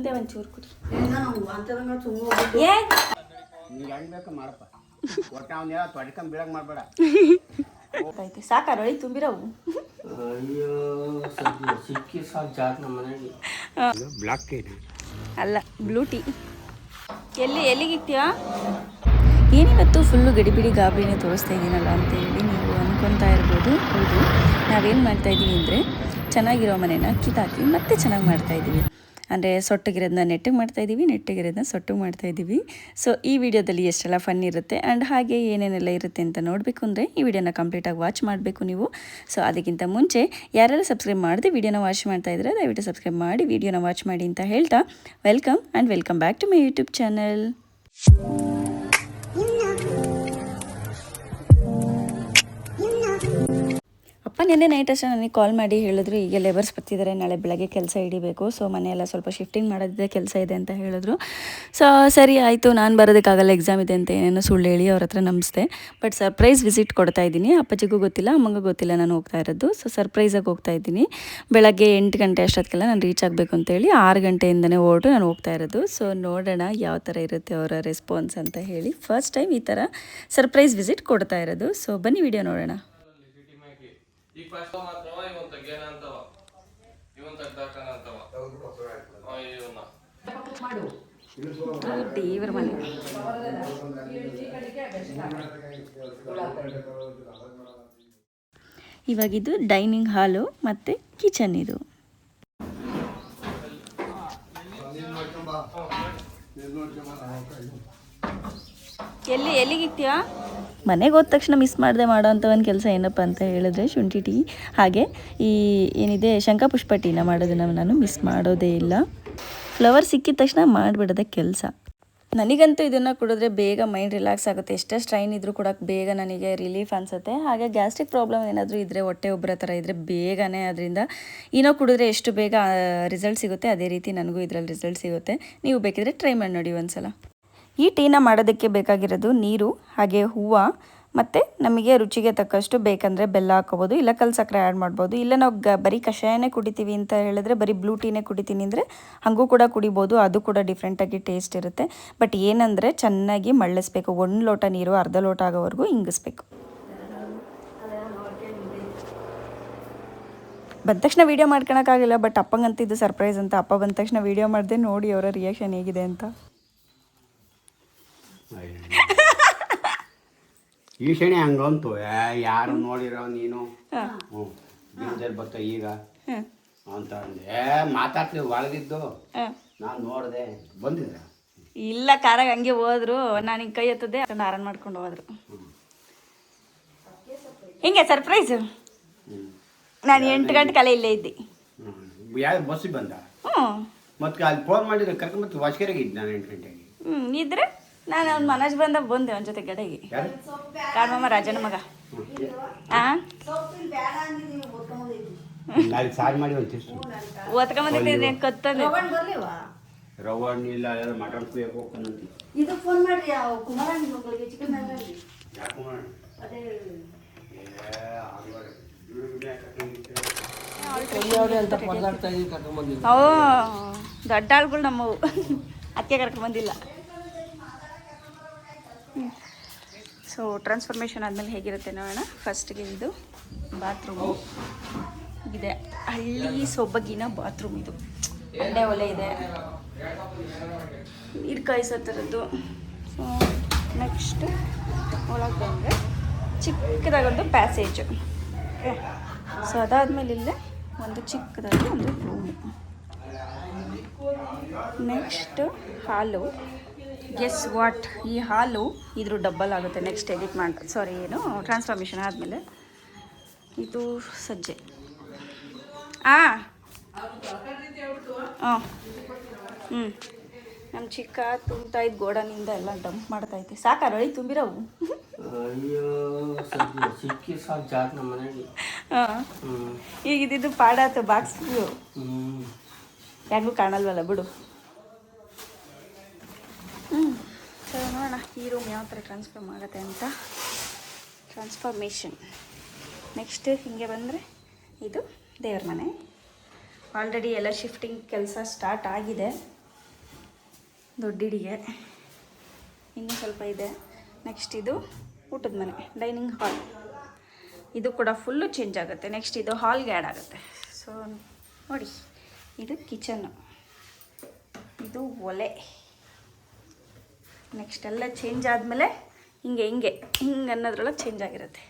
ಒಂದೇ ಒಂಚೂರು ಕುಡಿ ಸಾಕಾರ ಹೊಳಿ ತುಂಬಿರವು ಅಲ್ಲ ಬ್ಲೂ ಟೀ ಎಲ್ಲಿಗಿತ್ತೀಯಾ ಏನಿವತ್ತು ಫುಲ್ಲು ಗಡಿಬಿಡಿ ಗಾಬರಿನೇ ತೋರಿಸ್ತಾ ಇದ್ದೀನಲ್ಲ ಅಂತೇಳಿ ನೀವು ಅಂದ್ಕೊತಾ ಇರ್ಬೋದು. ಹೌದು, ನಾವೇನು ಮಾಡ್ತಾಯಿದ್ದೀವಿ ಅಂದರೆ ಚೆನ್ನಾಗಿರೋ ಮನೆನ ಕಿತ್ತಾಕಿ ಮತ್ತೆ ಚೆನ್ನಾಗಿ ಮಾಡ್ತಾಯಿದ್ದೀವಿ. ಅಂದರೆ ಸೊಟ್ಟಗಿರೋದನ್ನ ನೆಟ್ಟಿಗೆ ಮಾಡ್ತಾಯಿದ್ದೀವಿ, ನೆಟ್ಟಿಗಿರೋದನ್ನ ಸೊಟ್ಟಿಗೆ ಮಾಡ್ತಾಯಿದ್ದೀವಿ. ಸೊ ಈ ವಿಡಿಯೋದಲ್ಲಿ ಎಷ್ಟೆಲ್ಲ ಫನ್ ಇರುತ್ತೆ ಆ್ಯಂಡ್ ಹಾಗೆ ಏನೇನೆಲ್ಲ ಇರುತ್ತೆ ಅಂತ ನೋಡಬೇಕು ಅಂದರೆ ಈ ವಿಡಿಯೋನ ಕಂಪ್ಲೀಟಾಗಿ ವಾಚ್ ಮಾಡಬೇಕು ನೀವು. ಸೊ ಅದಕ್ಕಿಂತ ಮುಂಚೆ ಯಾರೆಲ್ಲ ಸಬ್ಸ್ಕ್ರೈಬ್ ಮಾಡದೆ ವಿಡಿಯೋನ ವಾಚ್ ಮಾಡ್ತಾಯಿದ್ರೆ ದಯವಿಟ್ಟು ಸಬ್ಸ್ಕ್ರೈಬ್ ಮಾಡಿ ವಿಡಿಯೋನ ವಾಚ್ ಮಾಡಿ ಅಂತ ಹೇಳ್ತಾ welcome and welcome back to my YouTube channel. ಅಪ್ಪ ನಿನ್ನೆ ನೈಟ್ ಅಷ್ಟೇ ನನಗೆ ಕಾಲ್ ಮಾಡಿ ಹೇಳಿದ್ರು ಈಗ ಲೇಬರ್ಸ್ ಬರ್ತಿದ್ದಾರೆ, ನಾಳೆ ಬೆಳಗ್ಗೆ ಕೆಲಸ ಹಿಡಿಬೇಕು, ಸೊ ಮನೆಯೆಲ್ಲ ಸ್ವಲ್ಪ ಶಿಫ್ಟಿಂಗ್ ಮಾಡೋದಿದೆ, ಕೆಲಸ ಇದೆ ಅಂತ ಹೇಳಿದ್ರು. ಸೊ ಸರಿ ಆಯಿತು, ನಾನು ಬರೋದಕ್ಕಾಗಲ್ಲ, ಎಕ್ಸಾಮ್ ಇದೆ ಅಂತ ಏನೇನೋ ಸುಳ್ಳು ಹೇಳಿ ಅವ್ರ ಹತ್ರ ನಂಬಿಸ್ದೆ. ಬಟ್ ಸರ್ಪ್ರೈಸ್ ವಿಸಿಟ್ ಕೊಡ್ತಾ ಇದ್ದೀನಿ. ಅಪ್ಪಾಜಿಗೂ ಗೊತ್ತಿಲ್ಲ, ಅಮ್ಮಂಗೂ ಗೊತ್ತಿಲ್ಲ ನಾನು ಹೋಗ್ತಾ ಇರೋದು. ಸೊ ಸರ್ಪ್ರೈಸಾಗಿ ಹೋಗ್ತಾ ಇದ್ದೀನಿ. ಬೆಳಗ್ಗೆ 8 ಗಂಟೆ ಅಷ್ಟೊತ್ತಿಗೆಲ್ಲ ನಾನು ರೀಚ್ ಆಗಬೇಕು ಅಂತೇಳಿ 6 ಗಂಟೆಯಿಂದನೇ ಹೊರಟು ನಾನು ಹೋಗ್ತಾ ಇರೋದು. ಸೊ ನೋಡೋಣ ಯಾವ ಥರ ಇರುತ್ತೆ ಅವರ ರೆಸ್ಪಾನ್ಸ್ ಅಂತ ಹೇಳಿ. ಫಸ್ಟ್ ಟೈಮ್ ಈ ಥರ ಸರ್ಪ್ರೈಸ್ ವಿಸಿಟ್ ಕೊಡ್ತಾ ಇರೋದು. ಸೊ ಬನ್ನಿ ವಿಡಿಯೋ ನೋಡೋಣ. ಈಗ ಫಸ್ಟ್ ಮಾತ್ರವ ಇವನ್ ತಗ್ಗೇನ ಅಂತವ ಇವನ್ ತಗ್ದಾಕನ ಅಂತವ ಇವನ್ನ ದೇವರ ಮನೆ ಇವಾಗಿದು ಡೈನಿಂಗ್ ಹಾಲು ಮತ್ತು ಕಿಚನ್. ಇದು ಎಲ್ಲಿಗಿತ್ತೀಯಾ? ಮನೆಗೆ ಹೋದ ತಕ್ಷಣ ಮಿಸ್ ಮಾಡದೆ ಮಾಡೋ ಅಂಥ ಒಂದು ಕೆಲಸ ಏನಪ್ಪ ಅಂತ ಹೇಳಿದ್ರೆ ಶುಂಠಿ ಟೀ, ಹಾಗೆ ಈ ಏನಿದೆ ಶಂಖಪುಷ್ಪ ಟೀನ ಮಾಡೋದನ್ನು ನಾನು ಮಿಸ್ ಮಾಡೋದೇ ಇಲ್ಲ. ಫ್ಲವರ್ ಸಿಕ್ಕಿದ ತಕ್ಷಣ ಮಾಡಿಬಿಡೋದೆ ಕೆಲಸ. ನನಗಂತೂ ಇದನ್ನು ಕುಡಿದ್ರೆ ಬೇಗ ಮೈಂಡ್ ರಿಲ್ಯಾಕ್ಸ್ ಆಗುತ್ತೆ. ಎಷ್ಟೇ ಸ್ಟ್ರೈನ್ ಇದ್ದರೂ ಕೂಡ ಬೇಗ ನನಗೆ ರಿಲೀಫ್ ಅನಿಸುತ್ತೆ. ಹಾಗೆ ಗ್ಯಾಸ್ಟ್ರಿಕ್ ಪ್ರಾಬ್ಲಮ್ ಏನಾದರೂ ಇದ್ದರೆ, ಹೊಟ್ಟೆ ಉಬ್ಬರ ಥರ ಇದ್ದರೆ ಬೇಗನೆ ಅದರಿಂದ ಏನೋ ಕುಡಿದ್ರೆ ಎಷ್ಟು ಬೇಗ ರಿಸಲ್ಟ್ ಸಿಗುತ್ತೆ, ಅದೇ ರೀತಿ ನನಗೂ ಇದರಲ್ಲಿ ರಿಸಲ್ಟ್ ಸಿಗುತ್ತೆ. ನೀವು ಬೇಕಿದ್ರೆ ಟ್ರೈ ಮಾಡಿ ನೋಡಿ ಒಂದ್ಸಲ. ಈ ಟೀನ ಮಾಡೋದಕ್ಕೆ ಬೇಕಾಗಿರೋದು ನೀರು, ಹಾಗೆ ಹೂವು, ಮತ್ತು ನಮಗೆ ರುಚಿಗೆ ತಕ್ಕಷ್ಟು ಬೇಕಂದರೆ ಬೆಲ್ಲ ಹಾಕೋಬೋದು, ಇಲ್ಲ ಕಲ್ಲು ಸಕ್ಕರೆ ಆ್ಯಡ್ ಮಾಡ್ಬೋದು. ಇಲ್ಲ ನಾವು ಬರೀ ಕಷಾಯನೇ ಕುಡಿತೀವಿ ಅಂತ ಹೇಳಿದ್ರೆ, ಬರೀ ಬ್ಲೂ ಟೀನೇ ಕುಡಿತೀನಿ ಅಂದರೆ ಹಾಗೂ ಕೂಡ ಕುಡಿಬೋದು. ಅದು ಕೂಡ ಡಿಫ್ರೆಂಟಾಗಿ ಟೇಸ್ಟ್ ಇರುತ್ತೆ. ಬಟ್ ಏನಂದರೆ ಚೆನ್ನಾಗಿ ಮಳ್ಳಿಸ್ಬೇಕು. 1 ಲೋಟ ನೀರು ಅರ್ಧ ಲೋಟ ಆಗೋವರೆಗೂ ಹಿಂಗಿಸ್ಬೇಕು. ಬಂದ ತಕ್ಷಣ ವೀಡಿಯೋ ಮಾಡ್ಕೊಳಕ್ಕಾಗಿಲ್ಲ, ಬಟ್ ಅಪ್ಪಂಗಂತಿದ್ದು ಸರ್ಪ್ರೈಸ್ ಅಂತ. ಅಪ್ಪ ಬಂದ ತಕ್ಷಣ ವೀಡಿಯೋ ಮಾಡಿದೆ, ನೋಡಿ ಅವರ ರಿಯಾಕ್ಷನ್ ಹೇಗಿದೆ ಅಂತ. ಈಶಾಣಿ ಹಂಗಂತು ಯಾರು ನೋಡಿರೋ ನೀನು ಬರ್ತ ಈಗ ಅಂತ ಅಂದೆ. ಮಾತಾಡ್ತೀವಿ ಒಳಗಿದ್ದು ನಾನು ನೋಡಿದೆ ಬಂದಿದ್ರೆ ಇಲ್ಲ, ಕಾರಾಗ ಹಂಗೆ ಹೋದ್ರು. ನಾನು ಹಿಂಗೆ ಕೈ ಎತ್ತದೆ ಆರನ್ ಮಾಡ್ಕೊಂಡು ಹೋದ್ರು. ಹಿಂಗೆ ಸರ್ಪ್ರೈಸು. ನಾನು 8 ಗಂಟೆ ಕಾಲ ಇಲ್ಲೇ ಇದ್ದೆ. ಯಾವ ಬಸ್ಸಿಗೆ ಬಂದ? ಮತ್ತೆ ಅಲ್ಲಿ ಫೋನ್ ಮಾಡಿದ್ರೆ ಕರ್ಕೊಂಬತ್ತು ವಾಸ್ಕರಿಗೆ ಇದ್ದೆ ನಾನು 8 ಗಂಟೆಗೆ. ಇದ್ರೆ ನಾನು ಅವ್ನ ಮನೋಜ್ ಬಂದಾಗ ಬಂದೆ ಅವನ ಜೊತೆ ಗಡೆಗೆ. ಕಾಡ್ಮಮ್ಮ ರಾಜನ ಮಗ. ಓದ್ಕೊಂಬಂದಿದ್ದೀನಿ ಕತ್ತಂದೆ. ರವಣ್ಣ ಇಲ್ಲ ಮಟನ್ ಕುಯ್ಯಕ್ಕೆ ಹೋಗ್ತಾನಂತ. ಇದು ಫೋನ್ ಮಾಡ್ರಿ ಕುಮಾರಣ್ಣ ಮಕ್ಕಳಿಗೆ ಚಿಕನ್ ಯಾಕೆ ಮಾಡೋಣ ದೊಡ್ಡ ಆಳ್ಗಳು ನಮ್ಮವು. ಅದಕ್ಕೆ ಕರ್ಕೊಂಬಂದಿಲ್ಲ. ಸೊ ಟ್ರಾನ್ಸ್ಫಾರ್ಮೇಷನ್ ಆದಮೇಲೆ ಹೇಗಿರುತ್ತೆ ನೋಡೋಣ. ಫಸ್ಟ್ಗೆ ಇದು ಬಾತ್ರೂಮು ಇದೆ, ಹಳ್ಳಿ ಸೊಬಗಿನ ಬಾತ್ರೂಮ್. ಇದು ಅಂಡೆ ಒಲೆ ಇದೆ, ನೀರು ಕಾಯಿಸೋ ಥರದ್ದು. ಸೊ ನೆಕ್ಸ್ಟ್ ಒಳಗೆ ಬಂದರೆ ಚಿಕ್ಕದಾಗೊಂದು ಪ್ಯಾಸೇಜು. ಸೊ ಅದಾದಮೇಲೆ ಇಲ್ಲೇ ಒಂದು ಚಿಕ್ಕದಾಗಿ ಒಂದು ರೂಮು. ನೆಕ್ಸ್ಟ್ ಹಾಲು. ಗೆಸ್ ವಾಟ್, ಈ ಹಾಲು ಇದ್ರ ಡಬ್ಬಲ್ ಆಗುತ್ತೆ ನೆಕ್ಸ್ಟ್ ಎಡಿಟ್ ಮಾಡಿ, ಟ್ರಾನ್ಸ್ಫಾರ್ಮೇಷನ್ ಆದಮೇಲೆ. ಇದು ಸಜ್ಜೆ. ನಮ್ಮ ಚಿಕ್ಕ ತುಂಬ್ತಾ ಇದ್ದ ಗೋಡನಿಂದ ಎಲ್ಲ ಡಂಪ್ ಮಾಡ್ತೈತೆ. ಸಾಕಾರ ಹೊಳಿ ತುಂಬಿರವು. ಈಗ ಇದ್ದಿದ್ದು ಪಾಡಾತು ಬಾಕ್ಸ್. ಯಾರಿಗೂ ಕಾಣಲ್ವಲ್ಲ ಬಿಡು. ಸೊ ನೋಡೋಣ ಈ ರೂಮ್ ಯಾವ ಥರ ಟ್ರಾನ್ಸ್ಫಾರ್ಮ್ ಆಗುತ್ತೆ ಅಂತ. ಟ್ರಾನ್ಸ್ಫಾರ್ಮೇಷನ್. ನೆಕ್ಸ್ಟ್ ಹೀಗೆ ಬಂದರೆ ಇದು ದೇವ್ರ ಮನೆ. ಆಲ್ರೆಡಿ ಎಲ್ಲ ಶಿಫ್ಟಿಂಗ್ ಕೆಲಸ ಸ್ಟಾರ್ಟ್ ಆಗಿದೆ. ದೊಡ್ಡ ಹಿಡಿಗೆ ಇನ್ನೂ ಸ್ವಲ್ಪ ಇದೆ. ನೆಕ್ಸ್ಟ್ ಇದು ಊಟದ ಮನೆ, ಡೈನಿಂಗ್ ಹಾಲ್. ಇದು ಕೂಡ ಫುಲ್ಲು ಚೇಂಜ್ ಆಗುತ್ತೆ. ನೆಕ್ಸ್ಟ್ ಇದು ಹಾಲ್ಗೆ ಆ್ಯಡ್ ಆಗುತ್ತೆ. ಸೊ ನೋಡಿ, ಇದು ಕಿಚನ್ನು, ಇದು ಒಲೆ. ನೆಕ್ಸ್ಟ್ ಎಲ್ಲ ಚೇಂಜ್ ಆದಮೇಲೆ ಹಿಂಗೆ ಅನ್ನೋದ್ರೊಳಗೆ ಚೇಂಜ್ ಆಗಿರುತ್ತೆ.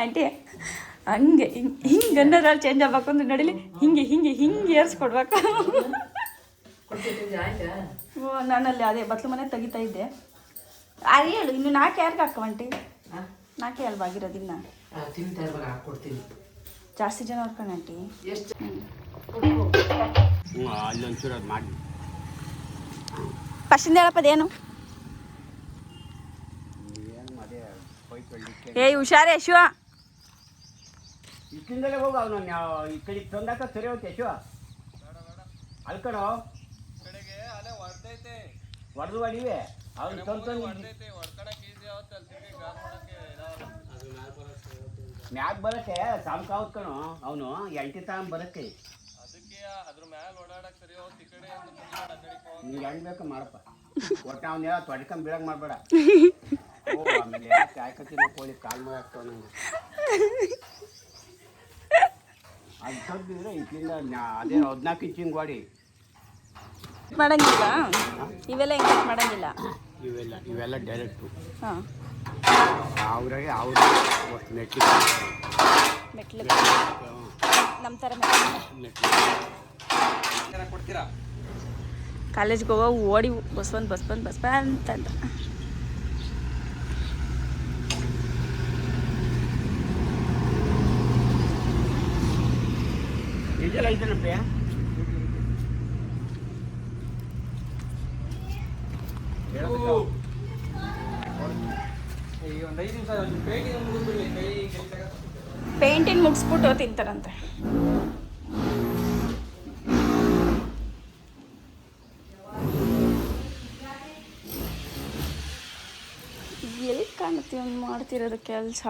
ಆಂಟಿ ಹಂಗೆ ಹಿಂಗೆ ಅನ್ನೋದ್ರಲ್ಲಿ ಚೇಂಜ್ ಆಗ್ಬೇಕು ಅಂದ್ರೆ ನೋಡಿಲಿ, ಹಿಂಗೆ ಏರ್ಸ್ಕೊಡ್ಬೇಕು. ಓ, ನಾನಲ್ಲಿ ಅದೇ ಬತ್ಲು ಮನೆ ತೆಗಿತಾ ಇದ್ದೆ. ಹೇಳು, ಇನ್ನು 4 ಯಾರಿಗೆ ಹಾಕವಂಟಿ? 4 ಅಲ್ವಾ ಆಗಿರೋದು? ಇನ್ನು ಜಾಸ್ತಿ ಜನ ಹೊರ್ಕೊಂಡು ಆಂಟಿ. ಅಲ್ಲೊಂಚೂರು ಅದು ಮಾಡಿ ಫಸ್ಟಿಂದ ಹೇಳಪ್ಪದೇನು? ಏಯ್ ಹುಷಾರೇ ಶಿವ, ಇಲ್ಲಿಂದಲೇ ಹೋಗು. ಅವನು ಈ ಕಡೆ ತಂದಾಕ ಸರಿ ಹೋಗ್ತೆ ಶಿವ. ಅಲ್ಕಣೋ ಹೊಡೆದು ಹೊಡಿವೆ ಅವ್ನು ತಂದು ಮ್ಯಾಗ ಬರಕ್ಕೆ ಸಾಮ್ಕ ಹೊತ್ಕಣೋ. ಅವನು ಎಂಟಿ ತಗೊಂಡ್ ಬರಕ್ಕೆ ನಿಂಗೆ ಹೆಂಗ್ ಬೇಕು ಮಾಡಪ್ಪ. ಒಟ್ಟು ಅವ್ನ ತೊಡ್ಕೊಂಡ್ ಬೀಳಂಗ್ ಮಾಡ್ಬೇಡ. ಓ, ಆಮೇಲೆ ಕಾಯ್ಕತ್ತಿನ ಕೋಳಿ ಕಾಲ್ ಮಾಡಿ ಹಾಕ್ತಾವ ನಂಗೆ. ಅದು ತಂದಿದ್ರೆ ಇಲ್ಲಿಂದ ಅದೇ 14 ಇಂಚಿನ ಗೋಡಿ ಮಾಡಂಗಿಲ್ಲ. ಇವೆಲ್ಲ ಹೆಂಗೆ ಮಾಡಂಗಿಲ್ಲ. ಇವೆಲ್ಲ ಡೈರೆಕ್ಟು. ಹಾಂ, ಅವ್ರಾಗೆ ಅವ್ರು ಮೆಟ್ಲು ನಮ್ಮ ಥರ ಕೊಡ್ತೀರಾ? ಕಾಲೇಜ್ಗೆ ಹೋಗೋ ಓಡಿ ಬಸ್ ಬಂದು ಅಂತಂದ. ಡೀಸೆಲ್ ಐತನಪ್ಪ. ಪೇಂಟಿಂಗ್ ಮುಗಿಸ್ಬಿಟ್ಟು ತಿಂತಾರಂತೆ. ಎಲ್ಲಿ ಕಾಣುತ್ತೆ ಅವ್ನು ಮಾಡ್ತಿರೋದು ಕೆಲಸ?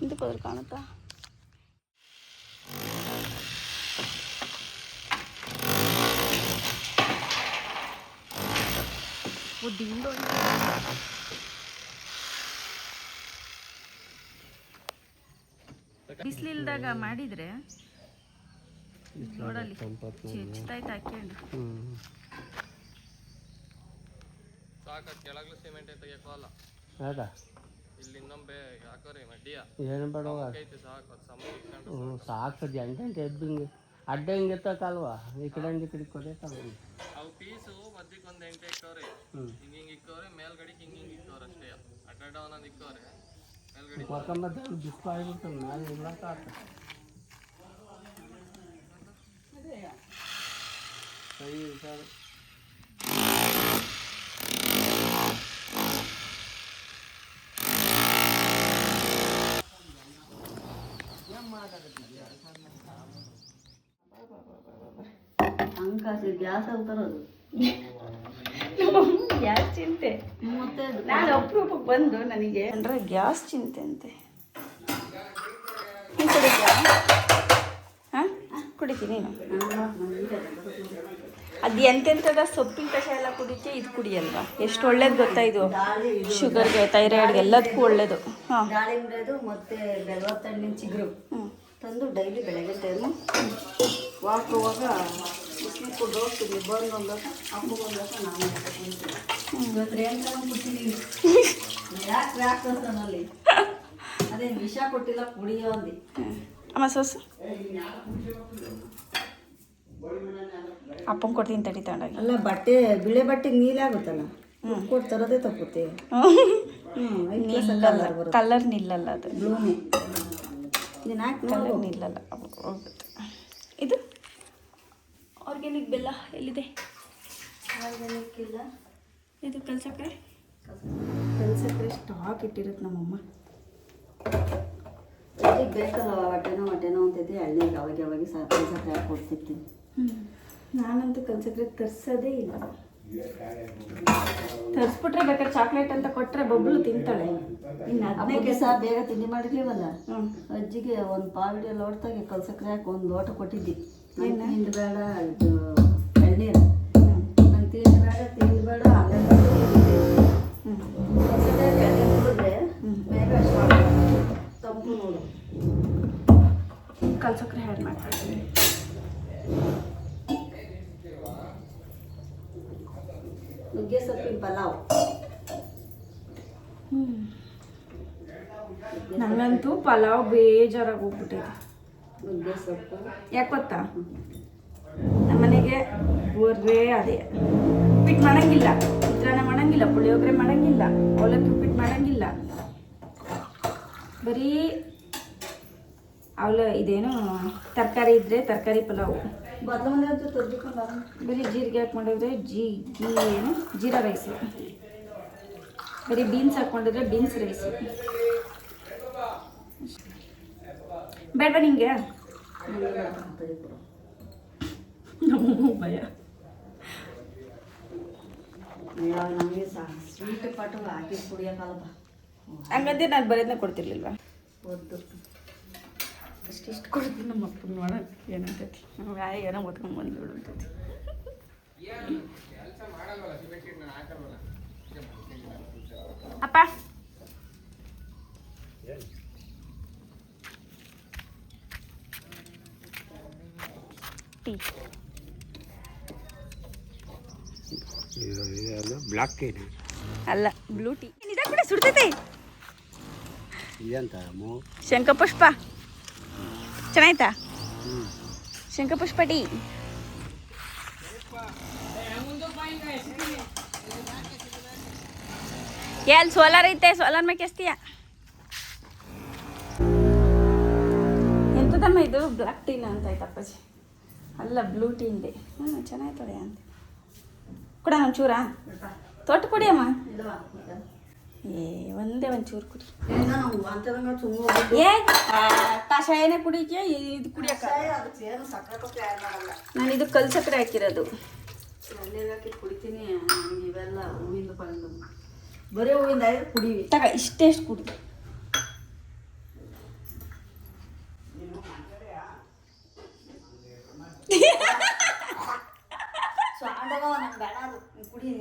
ಇದಕ್ಕೆ ಹೋದ್ರೆ ಕಾಣುತ್ತಾ? ಬಿಸಿಲಿಲ್ದಾಗ ಮಾಡಿದ್ರೆ ನೋಡಲ್ಲಿ ಹೆಚ್ಚಾಯ್ತು ಹಾಕ್ಯಂಡು. ಸಾಕ ಕೆಳಗ್ಲು ಸಿಮೆಂಟ್ ತೆಗಿಯಕೋಲ್ಲ. ಹೌದಾ? ಇಲ್ಲಿ ಇನ್ನೊಂದು ಹಾಕೋರಿ ಮಡ್ಡಿಯ ಏನು ಬೇಡ ಐತಿ ಸಾಕು. ಅದು ಸಮ ಸಾಕು. ಎಂಟು ಎದ್ದು ಹಿಂಗೆ ಅಡ್ಡ ಹಿಂಗೆ ಎತ್ತಕ್ಕಲ್ವಾ? ಈ ಕಡೆ ಹಂಗೆ ಈ ಕಡೆ ಕೊಡೇತಾವ. ಅವು ಪೀಸು ಮಧ್ಯಕ್ಕೆ ಒಂದು 8 ಇಕ್ಕವ್ರೆ. ಹಿಂಗೆ ಇಕ್ಕವ್ರೆ, ಮೇಲ್ಗಡೆ ಹಿಂಗೆ ಇಕ್ಕವ್ರೆ ಅಷ್ಟೇ. ಅಡ್ಡ ಒಂದೊಂದು ಇಕ್ಕವ್ರೆ ಮೇಲ್ಗಡೆ. ಮಕ್ಕಂಬತ್ತು ಬಿಸ್ಲು ಆಗಿಬಿಡ್ತಾವೆ ಮೇಲೆ ಇರ್ಲಕ್ಕ ಆಗ್ತದೆ. ಸರಿ ಸರ್. ಅಂಕಾಸಿ ಗ್ಯಾಸ್ ತರೋದು ಗ್ಯಾಸ್ ಚಿಂತೆ. ನಾನು ಅಪರೂಪಕ್ಕೆ ಬಂದು ನನಗೆ ಅಂದರೆ ಗ್ಯಾಸ್ ಚಿಂತೆ ಅಂತೆ. ನೀನು ಕುಡಿತೀಯಾ? ಹಾಂ, ಕುಡಿತೀನಿ ನೀನು. ಅದು ಎಂತೆಂಥದ ಸೊಪ್ಪಿನ ಕಷಾಯ ಎಲ್ಲ ಕುಡಿತೀಯ, ಇದು ಕುಡಿಯಲ್ವಾ? ಎಷ್ಟು ಒಳ್ಳೇದು ಗೊತ್ತಾ ಇದು? ಶುಗರ್ಗೆ, ಥೈರಾಯ್ಡ್ಗೆ ಎಲ್ಲದಕ್ಕೂ ಒಳ್ಳೇದು. ಹಾಂ, ದಾಳಿಂಬ್ರೆದು ಮತ್ತೆ ಬೆಳವತ್ತ ಹಣ್ಣಿನ ಚಿಗುರು ತಂದು ಡೈಲಿ ಬೆಳಗ್ಗೆ ಟೈಮು ವಾಕ್ ಹೋಗುವಾಗ ಬಿಸಿನೀರು ಕೊಟ್ಟು ಹೋಗ್ತಿದ್ವಿ. ಬಂದು ಒಂದೋಟ ಅಪ್ಪಗೊಂದೋಟ ನಾನು ಇವತ್ತು ಏನು ಕೊಡ್ತೀನಿ. ಯಾಕೆ ಅಲ್ಲಿ ಅದೇ ವಿಷ ಕೊಟ್ಟಿಲ್ಲ ಕುಡಿಯೋ ಅಂದು. ಅಮ್ಮ ಸೋಸು ಅಪ್ಪಂಗೆ ಕೊಡ್ತೀನಿ ತಡಿ ತಗೊಂಡಾಗಿ. ಅಲ್ಲ ಬಟ್ಟೆ ಬಿಳೆ ಬಟ್ಟೆಗೆ ನೀಲೇ ಆಗುತ್ತಲ್ಲ, ಕೊಟ್ಟು ತರೋದೇ ತಪ್ಪುತ್ತೆ. ಕಲರ್ ನಿಲ್ಲಲ್ಲ, ಅದು ಬ್ಲೂನೇ ಕಲರ್ ನಿಲ್ಲಲ್ಲ, ಹೋಗುತ್ತೆ. ಇದು ಆರ್ಗ್ಯಾನಿಕ್ ಬೆಲ್ಲ ಎಲ್ಲಿದೆ? ಆರ್ಗ್ಯಾನಿಕ್ ಇಲ್ಲ. ಇದು ಕಲ್ಸಕ್ರೆ ಸ್ಟಾಕ್ ಇಟ್ಟಿರುತ್ತೆ ನಮ್ಮಮ್ಮ. ಇದಕ್ಕೆ ಬೇಕಲ್ಲ ಹೊಟ್ಟೆನೋ ಅಂತೈತಿ. ಹಳ್ಳಿಗೆ ಅವಾಗ ಕಲ್ಸಕ್ರೆ ಕೊಡ್ತಿರ್ತೀನಿ. ನಾನಂತೂ ಕಲ್ಸಕ್ರೆ ತರಿಸೋದೇ ಇಲ್ಲ. ತರಿಸ್ಬಿಟ್ರೆ ಬೇಕಾದ್ರೆ ಚಾಕ್ಲೇಟ್ ಅಂತ ಕೊಟ್ಟರೆ ಬಬ್ಲು ತಿಂತಾಳೆ. ಇನ್ನು ಹದಿನೈದು ಸಹ ಬೇಗ ತಿಂಡಿ ಮಾಡಿರ್ಲಿವಲ್ಲ, ಅಜ್ಜಿಗೆ ಒಂದು ಪಾವಿಡಿಯ ಲೋಟದಾಗೆ ಕಲ್ಸಕ್ರೆ ಹಾಕಿ ಒಂದು ಲೋಟ ಕೊಟ್ಟಿದ್ದಿ. ತಿಂದು ಬೇಡ, ಇದು ಎಳ್ನೀರು ನಂಗೆ ತಿಂದು ಬೇಡ ಆಮೇಲೆ ಕುಡಿದ್ರೆ ಬೇಗ ತಂಪು ನೋಡು. ಕಲ್ಸಕ್ರೆ ಹ್ಯಾಡ್ ಮಾಡ್ತಾರೆ. ನುಗ್ಗೆ ಸೊಪ್ಪಿನ ಪಲಾವ್. ನನಗಂತೂ ಪಲಾವ್ ಬೇಜಾರಾಗಿ ಹೋಗ್ಬಿಟ್ಟಿದೆ. ನುಗ್ಗೆ ಸೊಪ್ಪು ಯಾಕೆ ಗೊತ್ತಾ, ನಮ್ಮನೆಗೆ ಬರೇ ಅದೇ ಉಪ್ಪಿಟ್ಟು ಮಾಡಂಗಿಲ್ಲ, ಚಿತ್ರಾನ್ನ ಮಾಡಂಗಿಲ್ಲ, ಪುಳಿಯೋಗರೆ ಮಾಡಂಗಿಲ್ಲ, ಅವಲಕ್ಕಿ ಉಪ್ಪಿಟ್ಟು ಮಾಡಂಗಿಲ್ಲ. ಬರೀ ಇದೇನು ತರಕಾರಿ ಇದ್ದರೆ ತರಕಾರಿ ಪಲಾವು, ಬದಲು ಮನೆ ಅಂತೂ ತೊರ್ಜಿಕೊಂಡು ಬರೀ ಜೀರಿಗೆ ಹಾಕಿ ಮಾಡಿದ್ರೆ ಏನು ಜೀರಾ ರೈಸು, ಬರೀ ಬೀನ್ಸ್ ಹಾಕ್ಕೊಂಡಿದ್ರೆ ಬೀನ್ಸ್ ರೈಸು. ಬೇಡ ನಿಂಗೆ ನಮಗೂ ಭಯ. ನಮಗೆ ಸ್ವೀಟ್ ಪಾಟು ಹಾಕಿ ಕುಡಿಯೋಕ್ಕಲ್ಲಪ್ಪ. ಹಂಗಂದ್ರೆ ನಾನು ಬರೋದನ್ನ ಕೊಡ್ತಿರ್ಲಿಲ್ವಾ? ಒದ್ದು ಇಷ್ಟು ಕೊಡ್ತೀನಿ ನಮ್ಮ ಅಪ್ಪನ ನೋಡೋಕೆ ಏನಂತೈತಿ, ನಮ್ಗೆ ಏನೋ ಓದ್ಕೊಂಡು ಬಂದ್ಬಿಡು ಅಂತೈತಿ. ಅಪ್ಪ ಟೀ ಬ್ಲಾಕ್ ಟೀ ಅಲ್ಲ, ಬ್ಲೂ ಟೀ. ನಿಜ ಕೂಡ ಸುಡ್ತೈತಿ. ಇದಂತ ಶಂಖಪುಷ್ಪ ಚೆನ್ನಾಯ್ತಾ? ಶಂಖಪುಷ್ಪ ಟೀ. ಅಲ್ಲಿ ಸೋಲಾರ್ ಐತೆ, ಸೋಲಾರ್ ಮೇಲೆ ಕೆಸ್ತೀಯ. ಎಂತದಮ್ಮ ಇದು? ಬ್ಲ್ಯಾಕ್ ಟೀನ ಅಂತ ಆಯ್ತು ಅಪ್ಪಾಜಿ. ಅಲ್ಲ, ಬ್ಲೂ ಟೀ ಇಂದೆ. ಚೆನ್ನಾಯ್ತದೆ ಅಂತ ಕೂಡ ಒಂಚೂರಾ ತೊಟ್ಟು ಕುಡಿಯಮ್ಮ. ಒಂದೇ ಒಂಚೂರು ಕುಡಿ. ಏ ಕಷಾಯನೇ ಕುಡಿಕೆ, ಇದು ಕುಡಿಯಕ್ಕ ನಾನು ಇದು ಕಲ್ ಸಕ್ಕರೆ ಹಾಕಿರೋದು. ಎಣ್ಣೆಗೆ ಹಾಕಿ ಕುಡಿತೀನಿ. ಇವೆಲ್ಲ ಹೂವಿಂದ ಬಂದು ಬರೀ ಹೂವಿಂದ ಆಯ್ತು ಕುಡಿವಿ. ತಗ ಇಷ್ಟೆಷ್ಟು ಕುಡಿ. ಸ್ವಾಂಡವ ನಂಗೆ ಬೇಡ ಅದು, ಕುಡಿ.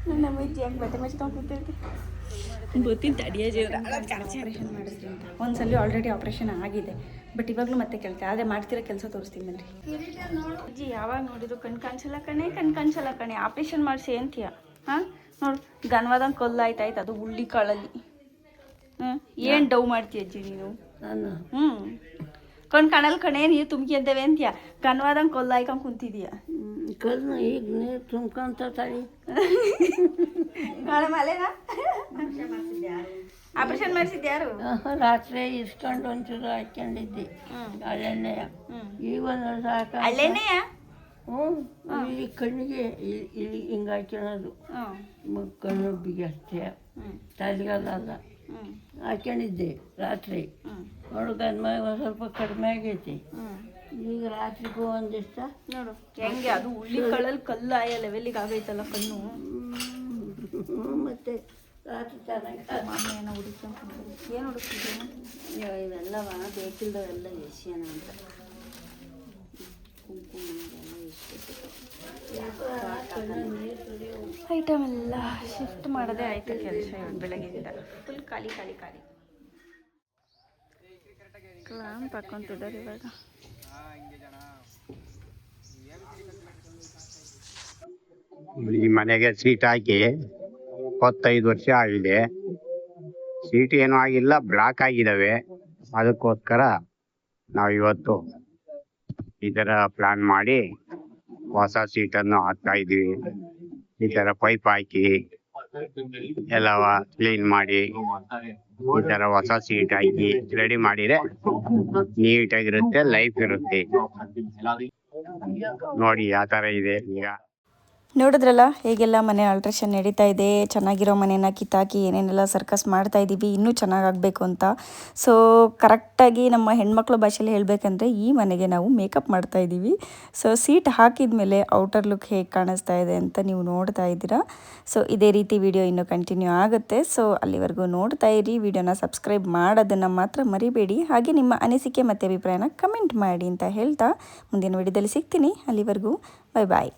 ನನ್ನ ಅಮ್ಮಜ್ಜಿ ಯಾಕೆ ಬಟ್ಟೆ ಮಚ್ಕೊಂಡು ಕೂತಿರ್ತಿ ಗೊತ್ತಿಲ್ಲ. ತಡಿಯ ಆಪ್ರೇಷನ್ ಮಾಡಿದ್ರಿ ಅಂತ ಒಂದ್ಸಲ ಆಲ್ರೆಡಿ ಆಪ್ರೇಷನ್ ಆಗಿದೆ, ಬಟ್ ಇವಾಗಲೂ ಮತ್ತೆ ಕೇಳ್ತೆ. ಆದರೆ ಮಾಡ್ತಿರೋ ಕೆಲಸ ತೋರಿಸ್ತೀನಿ ಬನ್ರಿ. ಅಜ್ಜಿ ಯಾವಾಗ ನೋಡಿದ್ರು ಕಣ್ ಕಾಣಿಸಲ್ಲ ಕಣೆ ಆಪ್ರೇಷನ್ ಮಾಡಿಸಿ ಅಂತೀಯ. ಹಾಂ ನೋಡು, ಘನವಾದಂಗೆ ಕಲ್ಲು ಆಯ್ತಾಯ್ತು, ಅದು ಉಳ್ಳಿ ಕಾಳಲ್ಲಿ. ಏನು ಡವ್ ಮಾಡ್ತೀಯ ಅಜ್ಜಿ ನೀನು? ಕಣ್ ಕಾಣಲ್ಲ ಕಣೆ, ನೀರು ತುಂಬ್ಕಿ ಅಂತೇವೆ ಅಂತೀಯ. ಘನವಾದಂಗೆ ಕಲ್ಲು ಆಯ್ಕೊಂಡು ಕುಂತಿದೀಯ. ಕಲ್ಲು ಈಗ ನೀರು ತುಂಬ್ಕೊಂತ ತಡಿ. ನಾಳೆ ಮಲೆನಾ ಆಪರೇಷನ್ ಮಾಡಿಸಿದ್ದು ಯಾರು? ರಾತ್ರಿ ಇಸ್ಕೊಂಡು ಒಂಚೂರು ಹಾಕ್ಕೊಂಡಿದ್ದೆ ಹಳ್ಳೆಣ್ಣೆಯ. ಈಗ ಒಂದು ಸಾಕ ಅಲ್ಲೇನೆಯ. ಇಲ್ಲಿ ಕಣ್ಣಿಗೆ ಇಲ್ಲಿ ಹಿಂಗೆ ಹಾಕ್ಕೊಳ್ಳೋದು, ಕಣ್ಣೊಬ್ಬಿಗೆ ಅಷ್ಟೇ, ತಲೆಗಲ್ಲ ಹಾಕ್ಕೊಂಡಿದ್ದೆ ರಾತ್ರಿ. ನೋಡು ಗನ್ಮಾಗ ಒಂದು ಸ್ವಲ್ಪ ಕಡಿಮೆ ಆಗೈತಿ. ಈಗ ರಾತ್ರಿಗೂ ಒಂದಿಷ್ಟ ನೋಡು ಹೆಂಗೆ ಅದು ಉಳ್ಳಿ ಕಳ್ಳಲ್ಲಿ ಕಲ್ಲು ಆಯ ಲೆವೆಲ್ಲಿಗೆ ಆಗೈತಲ್ಲ ಕಣ್ಣು. ಮತ್ತೆ ರಾತ್ರಿ ಚೆನ್ನಾಗಿ ಮಾಮಿ ಏನೋ ಹುಡುಕ್ಕೊಂಡು ಏನು ಹುಡುಕ್ತಿದ್ದೇನೆ? ಇವೆಲ್ಲವ ಬೇಕಿಲ್ದವೆಲ್ಲ ಎಸಿಯನ ಅಂತ ಕುಂಕುಮ ಐಟಮ್ ಎಲ್ಲ ಶಿಫ್ಟ್ ಮಾಡೋದೇ ಆಯ್ತು ಕೆಲಸ. ಬೆಳಗ್ಗೆಯಿಂದ ಫುಲ್ ಖಾಲಿ ಖಾಲಿ ಖಾಲಿ. ಕ್ಲಾಂಪ್ ಹಾಕೊಂತಿದ್ದಾರೆ ಇವಾಗ. ಈ ಮನೆಗೆ ಸೀಟ್ ಹಾಕಿ 25 ವರ್ಷ ಆಗಿದೆ. ಸೀಟ್ ಏನೂ ಆಗಿಲ್ಲ, ಬ್ಲಾಕ್ ಆಗಿದ್ದಾವೆ. ಅದಕ್ಕೋಸ್ಕರ ನಾವು ಇವತ್ತು ಈ ಥರ ಪ್ಲಾನ್ ಮಾಡಿ ಹೊಸ ಸೀಟನ್ನು ಹಾಕ್ತಾ ಇದ್ದೀವಿ. ಈ ಥರ ಪೈಪ್ ಹಾಕಿ ಎಲ್ಲವ ಕ್ಲೀನ್ ಮಾಡಿ ಈ ಥರ ಹೊಸ ಸೀಟ್ ಹಾಕಿ ರೆಡಿ ಮಾಡಿದರೆ ನೀಟಾಗಿರುತ್ತೆ, ಲೈಫ್ ಇರುತ್ತೆ. ನೋಡಿ ಯಾವ ಥರ ಇದೆ ಈಗ. ನೋಡಿದ್ರಲ್ಲ ಹೇಗೆಲ್ಲ ಮನೆ ಆಲ್ಟ್ರೇಷನ್ ನಡೀತಾ ಇದೆ. ಚೆನ್ನಾಗಿರೋ ಮನೆನ ಕಿತ್ತಾಕಿ ಏನೇನೆಲ್ಲ ಸರ್ಕಸ್ ಮಾಡ್ತಾ ಇದ್ದೀವಿ ಇನ್ನೂ ಚೆನ್ನಾಗಾಗಬೇಕು ಅಂತ. ಸೊ ಕರೆಕ್ಟಾಗಿ ನಮ್ಮ ಹೆಣ್ಮಕ್ಳ ಭಾಷೆಯಲ್ಲಿ ಹೇಳಬೇಕಂದ್ರೆ ಈ ಮನೆಗೆ ನಾವು ಮೇಕಪ್ ಮಾಡ್ತಾ ಇದ್ದೀವಿ. ಸೊ ಸೀಟ್ ಹಾಕಿದ ಮೇಲೆ ಔಟರ್ ಲುಕ್ ಹೇಗೆ ಕಾಣಿಸ್ತಾ ಇದೆ ಅಂತ ನೀವು ನೋಡ್ತಾ ಇದ್ದೀರಾ. ಸೊ ಇದೇ ರೀತಿ ವಿಡಿಯೋ ಇನ್ನೂ ಕಂಟಿನ್ಯೂ ಆಗುತ್ತೆ. ಸೊ ಅಲ್ಲಿವರೆಗೂ ನೋಡ್ತಾ ಇರಿ. ವಿಡಿಯೋನ ಸಬ್ಸ್ಕ್ರೈಬ್ ಮಾಡೋದನ್ನು ಮಾತ್ರ ಮರಿಬೇಡಿ. ಹಾಗೆ ನಿಮ್ಮ ಅನಿಸಿಕೆ ಮತ್ತು ಅಭಿಪ್ರಾಯನ ಕಮೆಂಟ್ ಮಾಡಿ ಅಂತ ಹೇಳ್ತಾ ಮುಂದಿನ ವಿಡಿಯೋದಲ್ಲಿ ಸಿಗ್ತೀನಿ. ಅಲ್ಲಿವರೆಗೂ ಬಾಯ್ ಬಾಯ್.